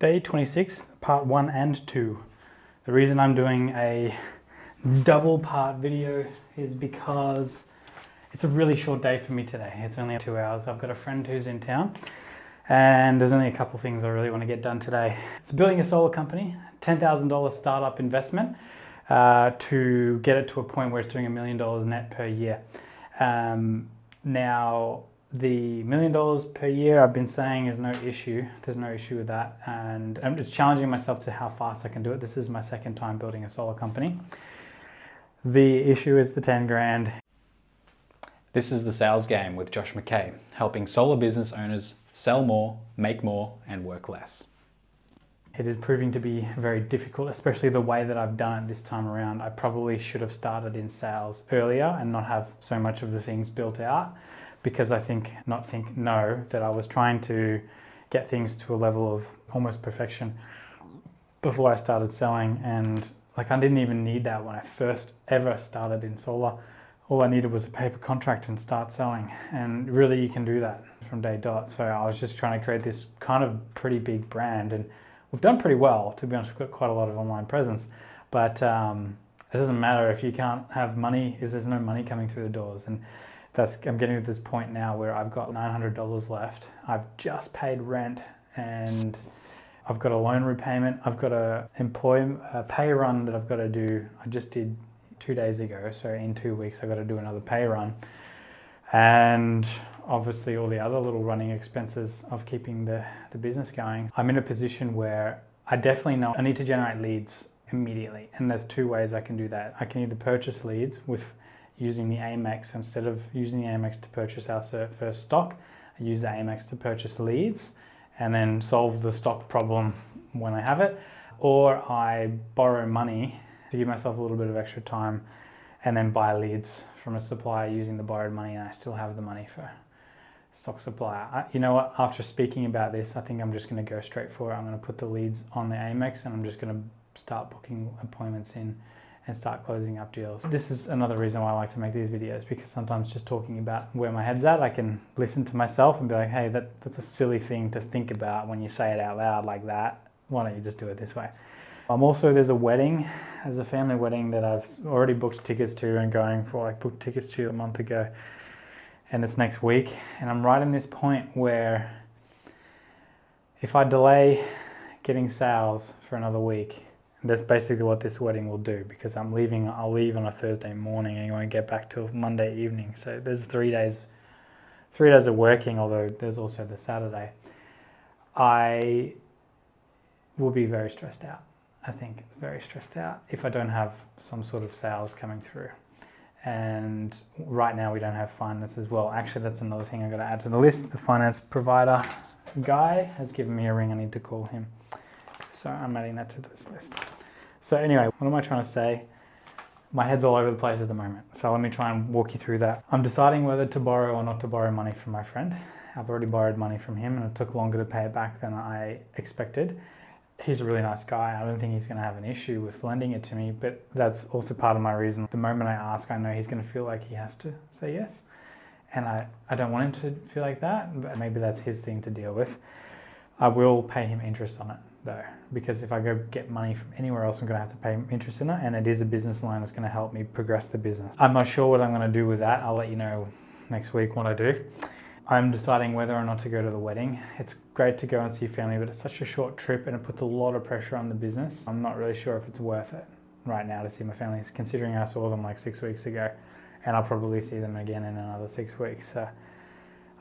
Day 26, part 1 and 2. The reason I'm doing a double part video is because it's a really short day for me today. It's only 2 hours. I've got a friend who's in town and there's only a couple things I really want to get done today. It's building a solar company, $10,000 startup investment to get it to a point where it's doing $1 million net per year. Now, the $1 million per year I've been saying is no issue. There's no issue with that, and I'm just challenging myself to how fast I can do it. This is my second time building a solar company. The issue is the 10 grand. This is The Sales Game with Josh McKay, helping solar business owners sell more, make more, and work less. It is proving to be very difficult, especially the way that I've done it this time around. I probably should have started in sales earlier and not have so much of the things built out, because I know that I was trying to get things to a level of almost perfection before I started selling. And like, I didn't even need that when I first ever started in solar. All I needed was a paper contract and start selling. And really you can do that from day dot. So I was just trying to create this kind of pretty big brand, and we've done pretty well, to be honest. We've got quite a lot of online presence, but it doesn't matter if you can't have money, if there's no money coming through the doors. And I'm getting to this point now where I've got $900 left. I've just paid rent and I've got a loan repayment. I've got a pay run that I've got to do. I just did 2 days ago. So in 2 weeks, I've got to do another pay run. And obviously all the other little running expenses of keeping the business going. I'm in a position where I definitely know I need to generate leads immediately. And there's 2 ways I can do that. I can either purchase leads with using the Amex. Instead of using the Amex to purchase our first stock, I use the Amex to purchase leads and then solve the stock problem when I have it. Or I borrow money to give myself a little bit of extra time and then buy leads from a supplier using the borrowed money, and I still have the money for stock supplier. You know what, after speaking about this, I think I'm just going to go straight for it. I'm going to put the leads on the Amex and I'm just going to start booking appointments in and start closing up deals. This is another reason why I like to make these videos, because sometimes just talking about where my head's at, I can listen to myself and be like, hey, that's a silly thing to think about when you say it out loud like that. Why don't you just do it this way? There's a wedding, there's a family wedding that I've already booked tickets to and going for. I booked tickets to a month ago, and it's next week. And I'm right in this point where if I delay getting sales for another week, that's basically what this wedding will do, because I'll leave on a Thursday morning and I won't get back till Monday evening. So there's 3 days of working, although there's also the Saturday. I will be very stressed out. I think very stressed out if I don't have some sort of sales coming through. And right now we don't have finance as well. Actually, that's another thing I've got to add to the list. The finance provider guy has given me a ring. I need to call him. So I'm adding that to this list. So anyway, what am I trying to say? My head's all over the place at the moment. So let me try and walk you through that. I'm deciding whether to borrow or not to borrow money from my friend. I've already borrowed money from him and it took longer to pay it back than I expected. He's a really nice guy. I don't think he's going to have an issue with lending it to me, but that's also part of my reason. The moment I ask, I know he's going to feel like he has to say yes. And I don't want him to feel like that, but maybe that's his thing to deal with. I will pay him interest on it though, because if I go get money from anywhere else, I'm going to have to pay him interest in it, and it is a business loan. It's going to help me progress the business. I'm not sure what I'm going to do with that. I'll let you know next week what I do. I'm deciding whether or not to go to the wedding. It's great to go and see family, but it's such a short trip and it puts a lot of pressure on the business. I'm not really sure if it's worth it right now to see my family, considering I saw them like 6 weeks ago, and I'll probably see them again in another 6 weeks. So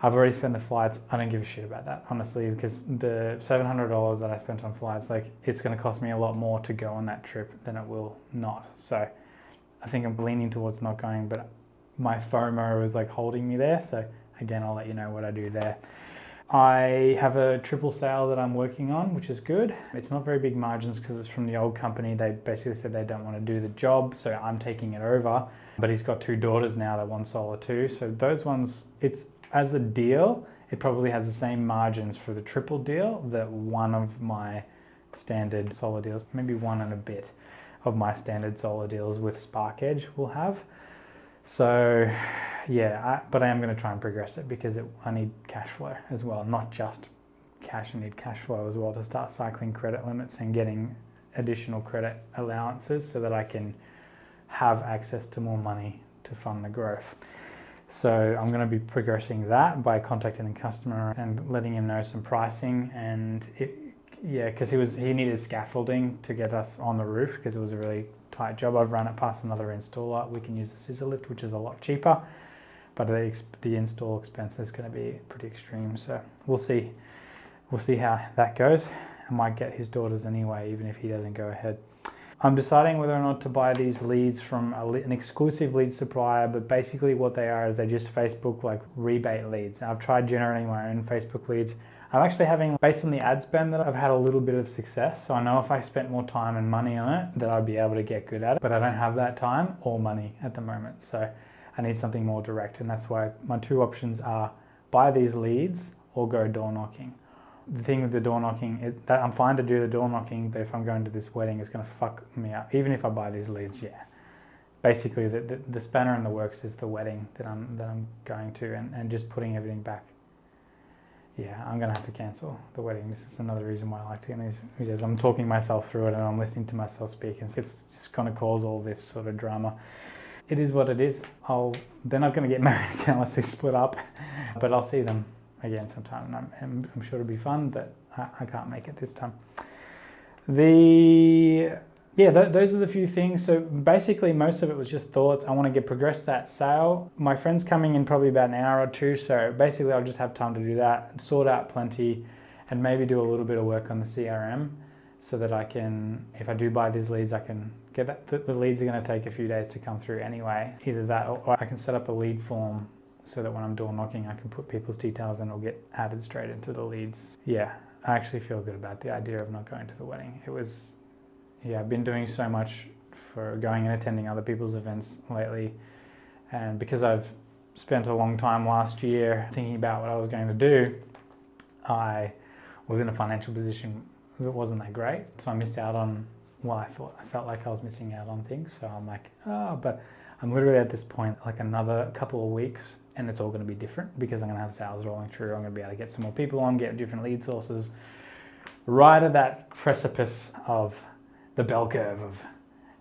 I've already spent the flights. I don't give a shit about that, honestly, because the $700 that I spent on flights, like, it's going to cost me a lot more to go on that trip than it will not. So I think I'm leaning towards not going, but my FOMO is like holding me there. So again, I'll let you know what I do there. I have a triple sale that I'm working on, which is good. It's not very big margins because it's from the old company. They basically said they don't want to do the job, so I'm taking it over. But he's got 2 daughters now that want solar too. So those ones, it's as a deal, it probably has the same margins for the triple deal that one of my standard solar deals, maybe one and a bit of my standard solar deals with Spark Edge will have. So yeah, but I am going to try and progress it because I need cash flow as well, not just cash and need cash flow as well to start cycling credit limits and getting additional credit allowances so that I can have access to more money to fund the growth. So I'm going to be progressing that by contacting the customer and letting him know some pricing. And because he needed scaffolding to get us on the roof because it was a really tight job. I've run it past another installer. We can use the scissor lift, which is a lot cheaper, but the install expense is going to be pretty extreme. So we'll see how that goes. I might get his daughters anyway, even if he doesn't go ahead. I'm deciding whether or not to buy these leads from an exclusive lead supplier, but basically what they are is they're just Facebook like rebate leads. I've tried generating my own Facebook leads. I'm actually having, based on the ad spend, that I've had a little bit of success. So I know if I spent more time and money on it, that I'd be able to get good at it, but I don't have that time or money at the moment. So I need something more direct. And that's why my two options are buy these leads or go door knocking. The thing with the door knocking, I'm fine to do the door knocking, but if I'm going to this wedding, it's going to fuck me up. Even if I buy these leads, yeah. Basically, the spanner in the works is the wedding that I'm going to, and just putting everything back. Yeah, I'm going to have to cancel the wedding. This is another reason why I like to get these videos. I'm talking myself through it and I'm listening to myself speak, and it's just going to cause all this sort of drama. It is what it is. They're not going to get married again unless they split up, but I'll see them again sometime, and I'm sure it'll be fun, but I can't make it this time. Those are the few things. So basically most of it was just thoughts. I want to progress that sale. My friend's coming in probably about an hour or two, so basically I'll just have time to do that, sort out plenty, and maybe do a little bit of work on the CRM so that I can, if I do buy these leads, I can get that. The leads are going to take a few days to come through anyway. Either that or I can set up a lead form so that when I'm door knocking, I can put people's details and it'll get added straight into the leads. Yeah, I actually feel good about the idea of not going to the wedding. I've been doing so much for going and attending other people's events lately. And because I've spent a long time last year thinking about what I was going to do, I was in a financial position that wasn't that great. So I missed out on, I felt like I was missing out on things. So I'm like, but I'm literally at this point, like another couple of weeks, and it's all going to be different because I'm going to have sales rolling through. I'm going to be able to get some more people on, get different lead sources, right at that precipice of the bell curve of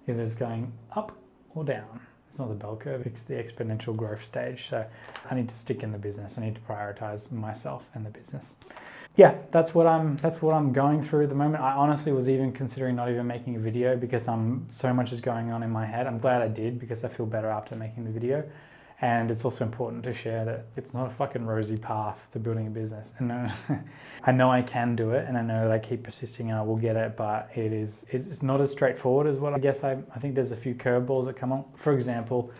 either it's going up or down. It's not the bell curve, it's the exponential growth stage. So I need to stick in the business. I need to prioritize myself and the business. Yeah, that's what I'm going through at the moment. I honestly was even considering not even making a video because so much is going on in my head. I'm glad I did because I feel better after making the video. And it's also important to share that it's not a fucking rosy path to building a business. And I know I can do it, and I know that I keep persisting and I will get it, but it's not as straightforward as what I guess. I think there's a few curveballs that come on. For example,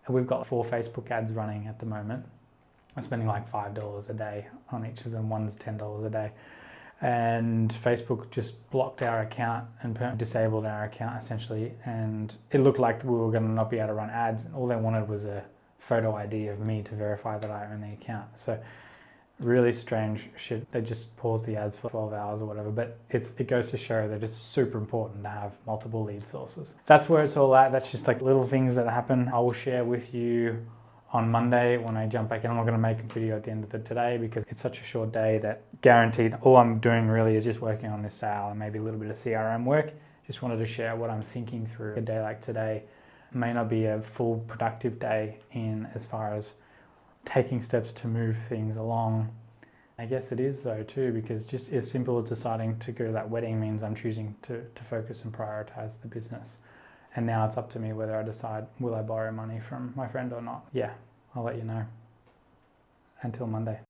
we've got 4 Facebook ads running at the moment. I'm spending like $5 a day on each of them. One's $10 a day. And Facebook just blocked our account and disabled our account essentially. And it looked like we were going to not be able to run ads. All they wanted was a photo ID of me to verify that I own the account. So really strange shit. They just paused the ads for 12 hours or whatever, but it goes to show that it's super important to have multiple lead sources. That's where it's all at. That's just like little things that happen. I will share with you on Monday when I jump back in. I'm not going to make a video at the end of today because it's such a short day that guaranteed all I'm doing really is just working on this sale and maybe a little bit of CRM work. Just wanted to share what I'm thinking through. A day like today may not be a full productive day in as far as taking steps to move things along. I guess it is though too, because just as simple as deciding to go to that wedding means I'm choosing to focus and prioritize the business. And now it's up to me whether I decide, will I borrow money from my friend or not? Yeah, I'll let you know. Until Monday.